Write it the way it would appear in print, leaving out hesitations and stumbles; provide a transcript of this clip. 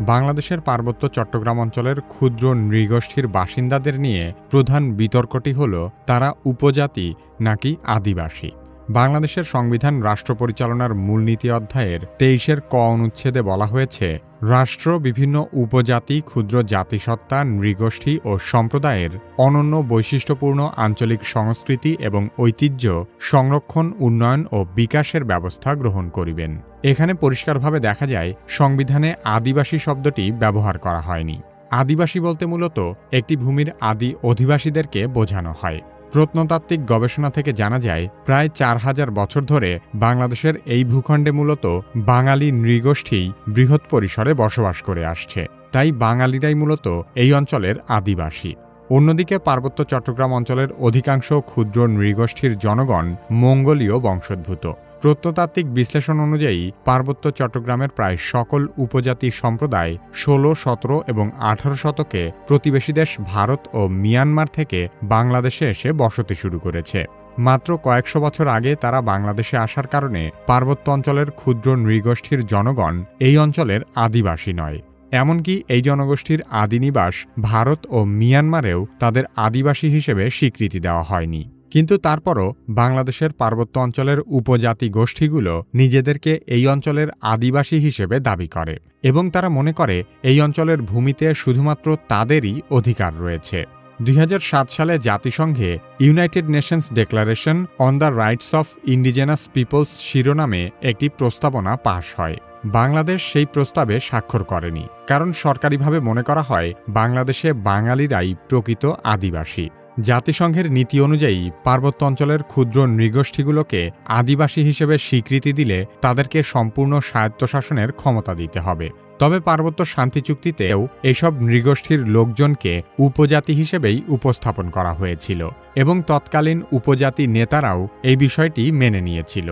বাংলাদেশের পার্বত্য চট্টগ্রাম অঞ্চলের ক্ষুদ্র নৃগোষ্ঠীর বাসিন্দাদের নিয়ে প্রধান বিতর্কটি হল তারা উপজাতি নাকি আদিবাসী। বাংলাদেশের সংবিধান রাষ্ট্র পরিচালনার মূলনীতি অধ্যায়ের ২৩-এর ক অনুচ্ছেদে বলা হয়েছে, রাষ্ট্র বিভিন্ন উপজাতি, ক্ষুদ্র জাতিসত্তা, নৃগোষ্ঠী ও সম্প্রদায়ের অনন্য বৈশিষ্ট্যপূর্ণ আঞ্চলিক সংস্কৃতি এবং ঐতিহ্য সংরক্ষণ, উন্নয়ন ও বিকাশের ব্যবস্থা গ্রহণ করিবেন। এখানে পরিষ্কারভাবে দেখা যায় সংবিধানে আদিবাসী শব্দটি ব্যবহার করা হয়নি। আদিবাসী বলতে মূলত একটি ভূমির আদি অধিবাসীদেরকে বোঝানো হয়। প্রত্নতাত্ত্বিক গবেষণা থেকে জানা যায়, প্রায় ৪,০০০ বছর ধরে বাংলাদেশের এই ভূখণ্ডে মূলত বাঙালি নৃগোষ্ঠী বৃহৎ পরিসরে বসবাস করে আসছে। তাই বাঙালিরাই মূলত এই অঞ্চলের আদিবাসী। অন্যদিকে পার্বত্য চট্টগ্রাম অঞ্চলের অধিকাংশ ক্ষুদ্র নৃগোষ্ঠীর জনগণ মঙ্গোলীয় বংশোদ্ভূত। প্রত্নতাত্ত্বিক বিশ্লেষণ অনুযায়ী পার্বত্য চট্টগ্রামের প্রায় সকল উপজাতি সম্প্রদায় ১৬, ১৭ এবং ১৮ শতকে প্রতিবেশী দেশ ভারত ও মিয়ানমার থেকে বাংলাদেশে এসে বসতি শুরু করেছে। মাত্র কয়েকশো বছর আগে তারা বাংলাদেশে আসার কারণে পার্বত্য অঞ্চলের ক্ষুদ্র নৃগোষ্ঠীর জনগণ এই অঞ্চলের আদিবাসী নয়। এমনকি এই জনগোষ্ঠীর আদিনিবাস ভারত ও মিয়ানমারেও তাদের আদিবাসী হিসেবে স্বীকৃতি দেওয়া হয়নি। কিন্তু তারপরও বাংলাদেশের পার্বত্য অঞ্চলের উপজাতি গোষ্ঠীগুলো নিজেদেরকে এই অঞ্চলের আদিবাসী হিসেবে দাবি করে এবং তারা মনে করে এই অঞ্চলের ভূমিতে শুধুমাত্র তাদেরই অধিকার রয়েছে। ২০০৭ সালে জাতিসংঘে United Nations Declaration on the Rights of Indigenous Peoples শিরোনামে একটি প্রস্তাবনা পাশ হয়। বাংলাদেশ সেই প্রস্তাবে স্বাক্ষর করেনি, কারণ সরকারিভাবে মনে করা হয় বাংলাদেশে বাঙালিরাই প্রকৃত আদিবাসী। জাতিসংঘের নীতি অনুযায়ী পার্বত্য অঞ্চলের ক্ষুদ্র নৃগোষ্ঠীগুলোকে আদিবাসী হিসেবে স্বীকৃতি দিলে তাদেরকে সম্পূর্ণ স্বায়ত্তশাসনের ক্ষমতা দিতে হবে। তবে পার্বত্য শান্তি চুক্তিতেও এসব নৃগোষ্ঠীর লোকজনকে উপজাতি হিসেবেই উপস্থাপন করা হয়েছিল এবং তৎকালীন উপজাতি নেতারাও এই বিষয়টি মেনে নিয়েছিল।